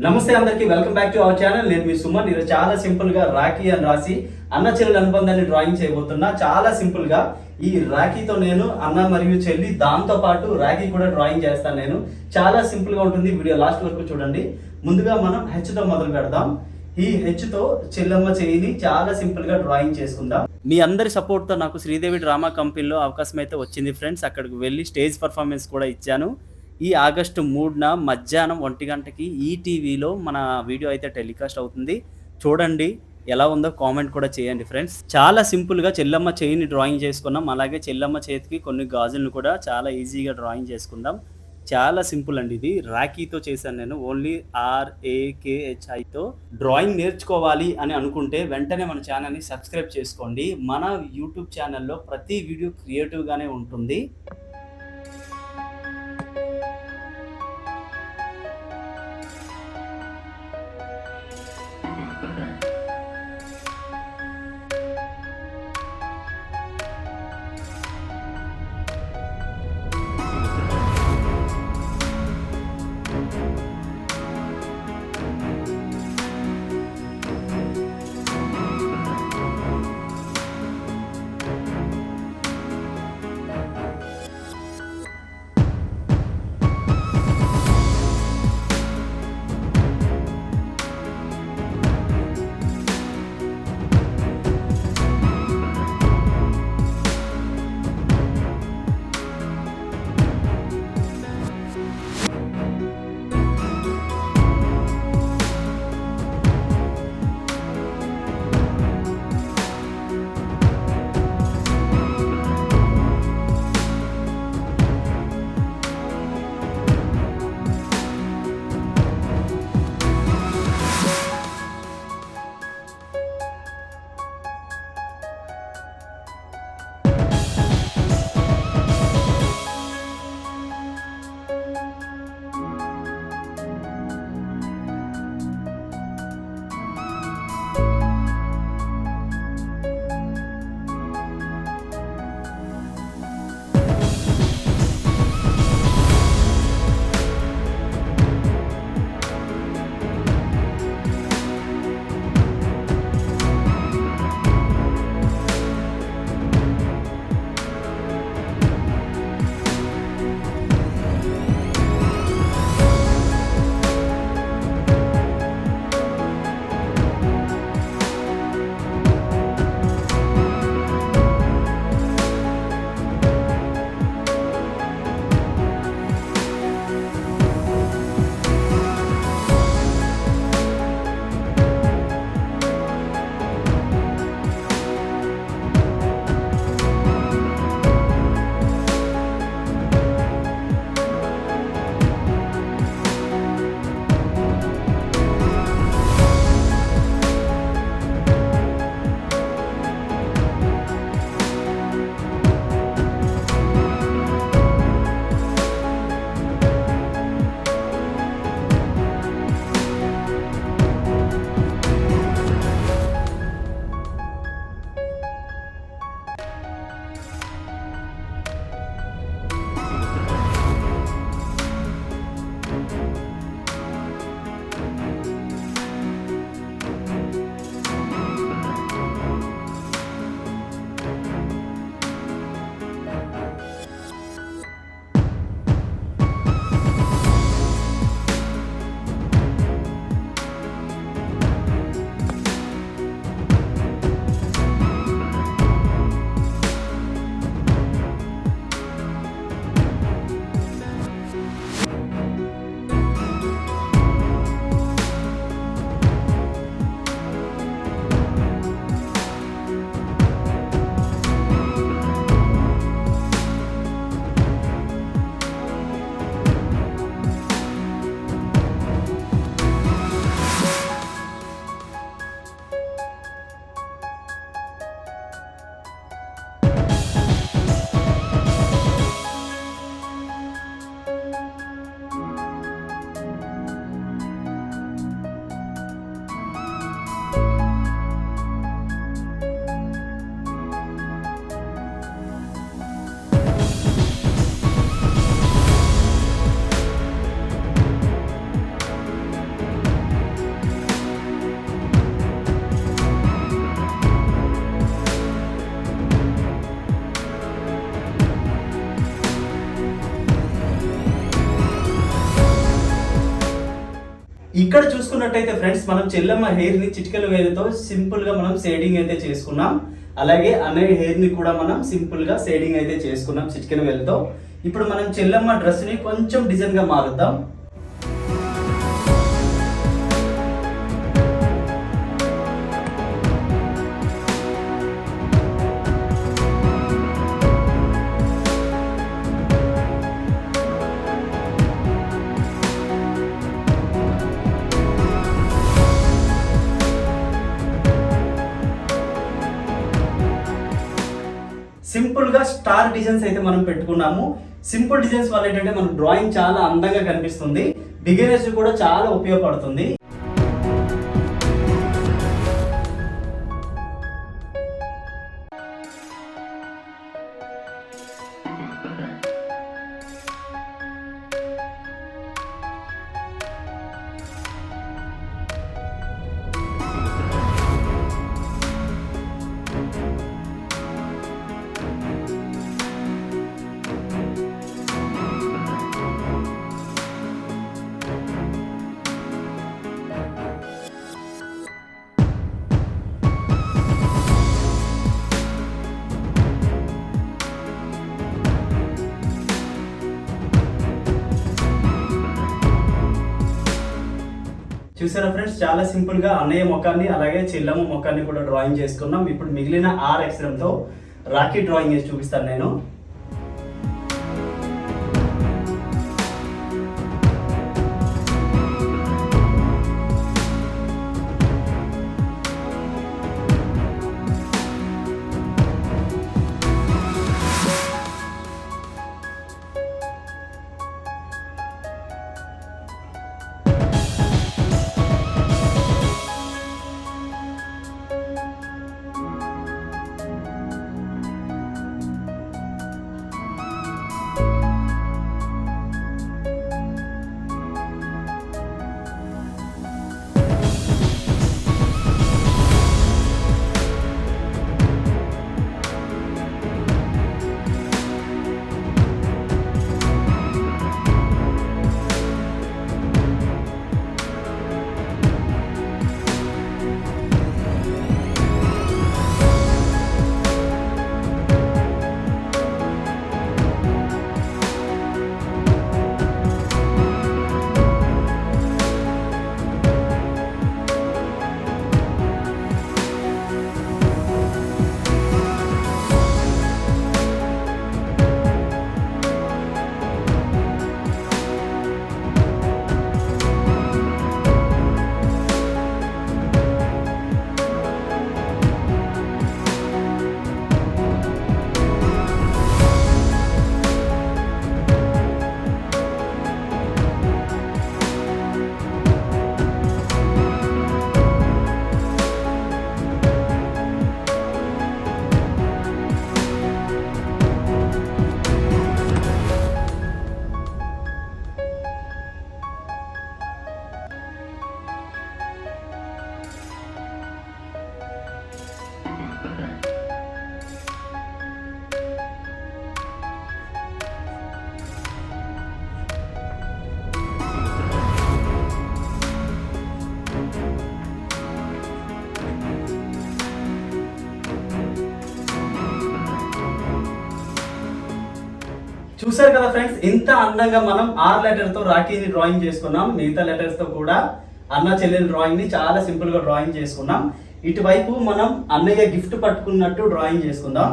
నమస్తే అందరికి welcome back to our channel. నేను మీ సుమన్. ఈరోజు చాలా సింపుల్ గా రాఖీ అని రాసి అన్న చెల్లెల అనుబంధాన్ని డ్రాయింగ్ చేయబోతున్నా. చాలా సింపుల్ గా ఈ రాఖీతో నేను అన్న మరియు చెల్లి, దాంతో పాటు రాఖీ కూడా డ్రాయింగ్ చేస్తాను. నేను చాలా సింపుల్ గా ఉంటుంది. వీడియో లాస్ట్ వరకు చూడండి. ముందుగా మనం హెచ్ తో మొదలు పెడదాం. ఈ హెచ్ తో చెల్లెమ్మ చేయిని చాలా సింపుల్ గా డ్రాయింగ్ చేసుకుందాం. మీ అందరి సపోర్ట్ తో నాకు శ్రీదేవి డ్రామా కంపెనీలో అవకాశం అయితే వచ్చింది ఫ్రెండ్స్. అక్కడికి వెళ్ళి స్టేజ్ పర్ఫార్మెన్స్ కూడా ఇచ్చాను. ఈ ఆగస్టు 3న మధ్యాహ్నం 1 గంటకి ఈటీవీలో మన వీడియో అయితే టెలికాస్ట్ అవుతుంది. చూడండి, ఎలా ఉందో కామెంట్ కూడా చేయండి ఫ్రెండ్స్. చాలా సింపుల్గా చెల్లమ్మ చేయిని డ్రాయింగ్ చేసుకున్నాం. అలాగే చెల్లమ్మ చేతికి కొన్ని గాజులను కూడా చాలా ఈజీగా డ్రాయింగ్ చేసుకుందాం. చాలా సింపుల్ అండి. ఇది రాఖీతో చేశాను నేను. ఓన్లీ RAKHIతో. డ్రాయింగ్ నేర్చుకోవాలి అని అనుకుంటే వెంటనే మన ఛానల్ని సబ్స్క్రైబ్ చేసుకోండి. మన యూట్యూబ్ ఛానల్లో ప్రతి వీడియో క్రియేటివ్గానే ఉంటుంది. ఇక్కడ చూసుకున్నట్టయితే ఫ్రెండ్స్, మనం చెల్లెమ్మ హెయిర్ ని చిటికెల వేలుతో సింపుల్ గా మనం షేడింగ్ అయితే చేసుకున్నాం. అలాగే అన్నయ్య హెయిర్ ని కూడా మనం సింపుల్ గా షేడింగ్ అయితే చేసుకున్నాం చిటికెల వేలుతో. ఇప్పుడు మనం చెల్లెమ్మ డ్రెస్ ని కొంచెం డిజైన్ గా మారుద్దాం. సింపుల్ గా స్టార్ డిజైన్స్ అయితే మనం పెట్టుకున్నాము. సింపుల్ డిజైన్స్ వల్ల ఏంటంటే మన డ్రాయింగ్ చాలా అందంగా కనిపిస్తుంది, బిగినర్స్ కూడా చాలా ఉపయోగపడుతుంది. చూసారా ఫ్రెండ్స్, చాలా సింపుల్ గా అన్నయ్య ముఖాన్ని అలాగే చెల్లమ్మ ముఖాన్ని కూడా డ్రాయింగ్ చేసుకున్నాం. ఇప్పుడు మిగిలిన 6 అక్షరంతో రాఖీ డ్రాయింగ్ చేసి చూపిస్తాను నేను. చూసారు కదా ఫ్రెండ్స్, ఇంత అందంగా మనం 6 లెటర్ తో రాఖీని డ్రాయింగ్ చేసుకున్నాం. మిగతా లెటర్స్ తో కూడా అన్న చెల్లెల డ్రాయింగ్ ని చాలా సింపుల్ గా డ్రాయింగ్ చేసుకున్నాం. ఇటువైపు మనం అన్నయ్య గిఫ్ట్ పట్టుకున్నట్టు డ్రాయింగ్ చేసుకుందాం.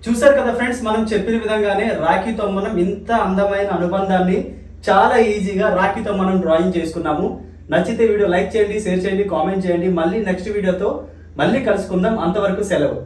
చూసారు కదా ఫ్రెండ్స్, మనం చెప్పిన విధంగానే రాఖీతో మనం ఇంత అందమైన అనుబంధాన్ని చాలా ఈజీగా రాఖీతో మనం డ్రాయింగ్ చేసుకున్నాము. నచ్చితే వీడియో లైక్ చేయండి, షేర్ చేయండి, కామెంట్ చేయండి. మళ్ళీ నెక్స్ట్ వీడియోతో మళ్ళీ కలుసుకుందాం. అంతవరకు సెలవు.